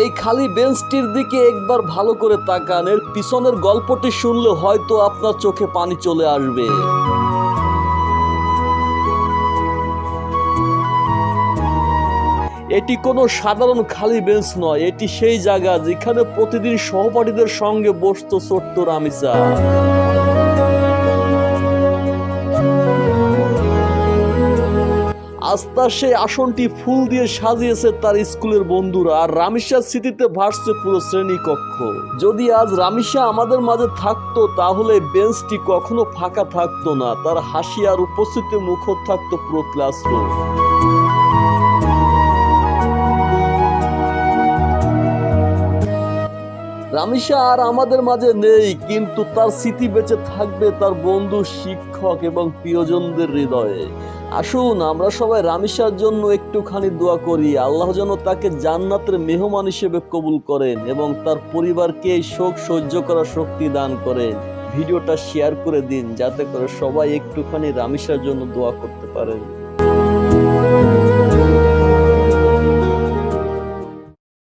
এই খালি বেঞ্চটির দিকে একবার ভালো করে তাকান, এর পিছনের গল্পটি শুনলে হয়তো আপনার চোখে পানি চলে আসবে। এটি কোনো সাধারণ খালি বেঞ্চ নয়, এটি সেই জায়গা যেখানে প্রতিদিন সহপাঠীদের সঙ্গে বসতো ছোট্ট রামিসা। আস্তা সেই আসনটি ফুল দিয়ে সাজিয়েছে তার স্কুলের বন্ধুরা, আর রামিসার স্মৃতিতে ভাসছে পুরো শ্রেণীকক্ষ। যদি আজ রামিসা আমাদের মাঝে থাকতো তাহলে বেঞ্চটি কখনো ফাঁকা থাকতো না, তার হাসি আর উপস্থিতি মুখর থাকতো পুরো ক্লাসরুম। রামিসা আর আমাদের মাঝে নেই, কিন্তু তার স্মৃতি বেঁচে থাকবে তার বন্ধু, শিক্ষক এবং প্রিয়জনদের হৃদয়ে। আসুন আমরা সবাই রামিসার জন্য একটুখানি দোয়া করি, আল্লাহ যেন তাকে জান্নাতের মেহমান হিসেবে কবুল করেন এবং তার পরিবারকে এই শোক সহ্য করার শক্তি দান করেন। ভিডিওটা শেয়ার করে দিন যাতে করে সবাই একটুখানি রামিসার জন্য দোয়া করতে পারেন।